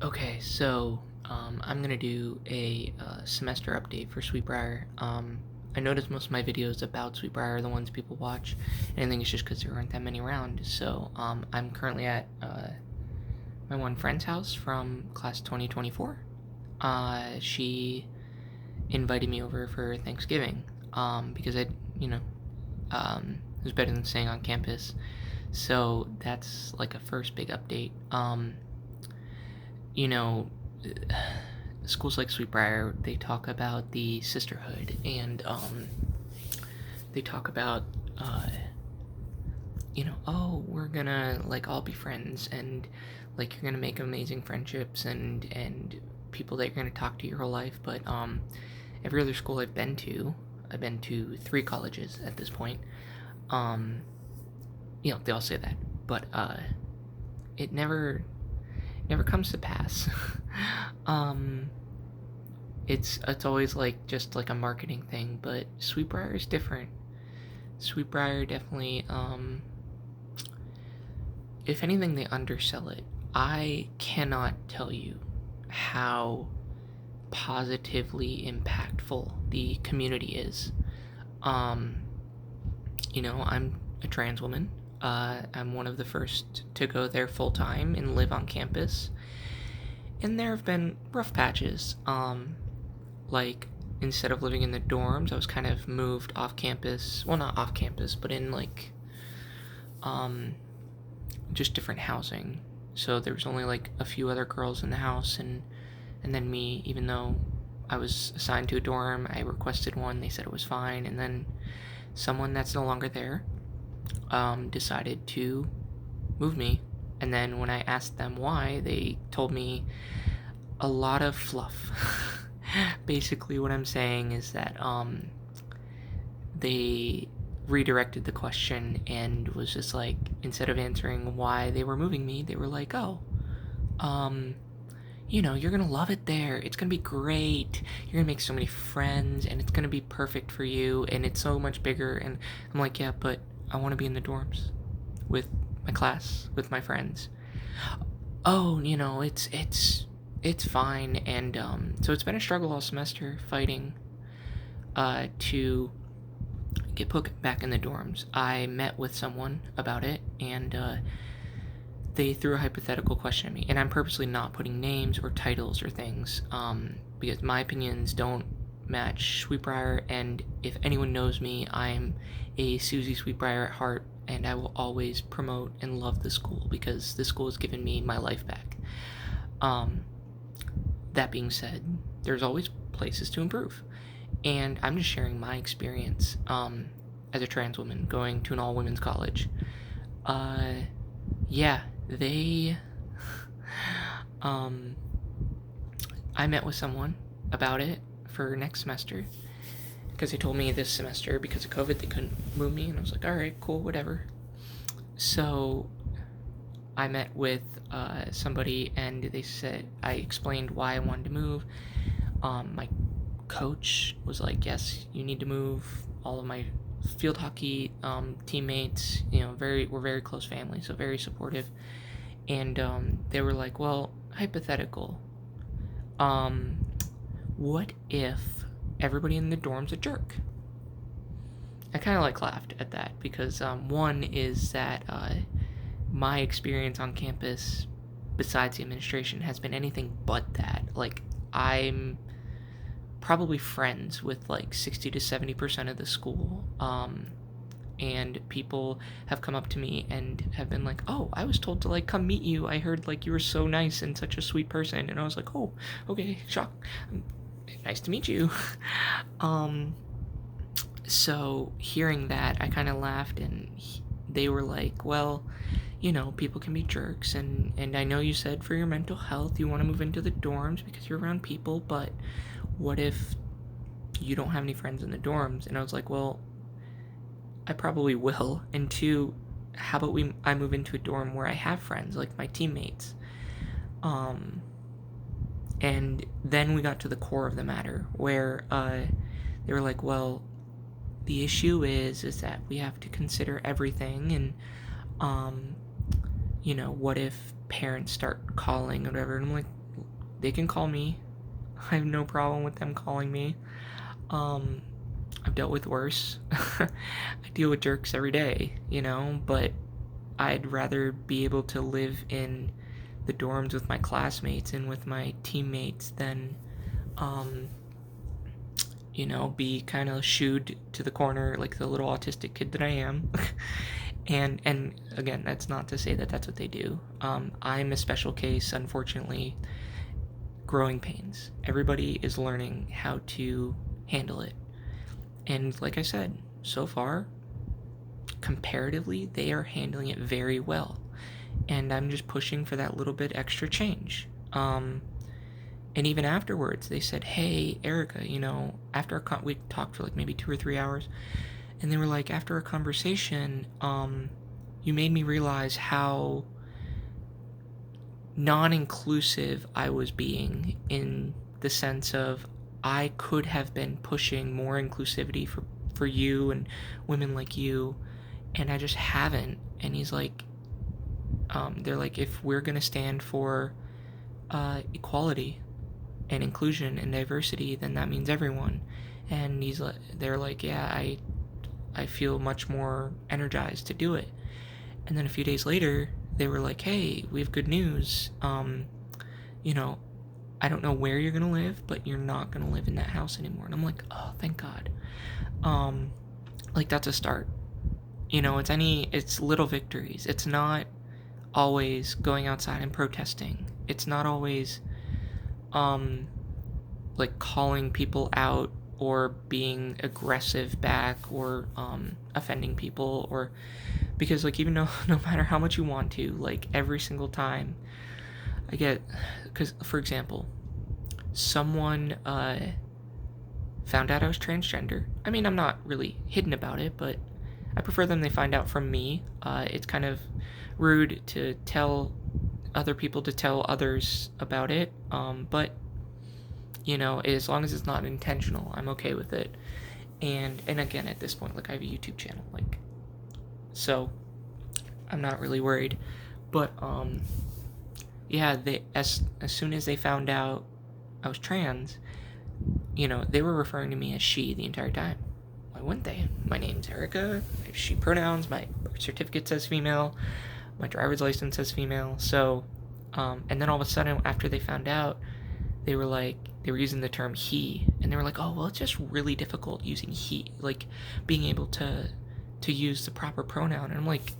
Okay, so I'm gonna do a semester update for Sweet Briar. I noticed most of my videos about Sweet Briar are the ones people watch, and I think it's just because there aren't that many around. So I'm currently at my one friend's house from class 2024. She invited me over for Thanksgiving because it was better than staying on campus. So that's like a first big update. You know, schools like Sweet Briar, they talk about the sisterhood, and they talk about, oh, we're gonna like all be friends, and like you're gonna make amazing friendships, and people that you're gonna talk to your whole life. But every other school I've been to 3 colleges at this point. Um, they all say that, but it never comes to pass. um, it's always like just like a marketing thing, but Sweetbriar is different. Sweetbriar definitely, if anything, they undersell it. I cannot tell you how positively impactful the community is. Um, I'm a trans woman. I'm one of the first to go there full time and live on campus. And there have been rough patches. Like, instead of living in the dorms, I was kind of moved off campus. Well, not off campus, but in like, just different housing. So there was only like a few other girls in the house, and then me. Even though I was assigned to a dorm, I requested one. They said it was fine, and then someone that's no longer there decided to move me. And then when I asked them why, they told me a lot of fluff. Basically, what I'm saying is that they redirected the question and was just like, instead of answering why they were moving me, they were like, oh, um, you're gonna love it there. It's gonna be great. You're gonna make so many friends, and it's gonna be perfect for you, and it's so much bigger. And I'm like, yeah, but I want to be in the dorms with my class, with my friends. Oh, it's fine. And so it's been a struggle all semester fighting to get put back in the dorms. I met with someone about it, and they threw a hypothetical question at me, and I'm purposely not putting names or titles or things, because my opinions don't match Sweetbriar, and if anyone knows me, I'm a Susie Sweetbriar at heart, and I will always promote and love the school, because this school has given me my life back. That being said, there's always places to improve, and I'm just sharing my experience as a trans woman going to an all-women's college. Yeah, they I met with someone about it for next semester, because they told me this semester, because of COVID, they couldn't move me, and I was like, all right, cool, whatever. So I met with somebody, and they said, I explained why I wanted to move. My coach was like, yes, you need to move. All of my field hockey teammates, we're very close family, so very supportive. And they were like, well, hypothetical. What if everybody in the dorm's a jerk? I kind of like laughed at that, because one is that my experience on campus, besides the administration, has been anything but that. Like, I'm probably friends with like 60 to 70% of the school. And people have come up to me and have been like, oh, I was told to like come meet you. I heard like you were so nice and such a sweet person. And I was like, oh, okay, shock. Nice to meet you. So hearing that, I kind of laughed, and they were like, well, people can be jerks, and I know you said for your mental health you want to move into the dorms because you're around people, but what if you don't have any friends in the dorms? And I was like, well, I probably will. And two, how about I move into a dorm where I have friends, like my teammates? And then we got to the core of the matter, where they were like, well, the issue is that we have to consider everything, and what if parents start calling or whatever? And I'm like, they can call me. I have no problem with them calling me. I've dealt with worse. I deal with jerks every day, but I'd rather be able to live in the dorms with my classmates and with my teammates than, um, be kind of shooed to the corner like the little autistic kid that I am. and again, that's not to say that that's what they do. I'm a special case, unfortunately. Growing pains. Everybody is learning how to handle it. And like I said, so far, comparatively, they are handling it very well. And I'm just pushing for that little bit extra change. And even afterwards, they said, "Hey, Erica, after we talked for like maybe 2 or 3 hours, and they were like, after our conversation, you made me realize how non-inclusive I was being, in the sense of I could have been pushing more inclusivity for you and women like you, and I just haven't." And he's like, they're like, if we're gonna stand for equality and inclusion and diversity, then that means everyone. And they're like, yeah, I feel much more energized to do it. And then a few days later, they were like, hey, we have good news. I don't know where you're gonna live, but you're not gonna live in that house anymore. And I'm like, oh, thank God. Like, that's a start. It's little victories. It's not always going outside and protesting. It's not always like calling people out or being aggressive back or offending people, or because like, even though no matter how much you want to, like, every single time I get, because for example, someone found out I was transgender. I mean, I'm not really hidden about it, but I prefer them they find out from me. It's kind of rude to tell other people to tell others about it, but as long as it's not intentional, I'm okay with it. And again, at this point, like, I have a YouTube channel, like, so I'm not really worried. But yeah, they as soon as they found out I was trans, they were referring to me as she the entire time. Why wouldn't they? My name's Erica. I have she pronouns. My birth certificate says female. My driver's license says female. So, and then all of a sudden, after they found out, they were using the term he, and they were like, oh, well, it's just really difficult using he, like, being able to use the proper pronoun. And I'm like,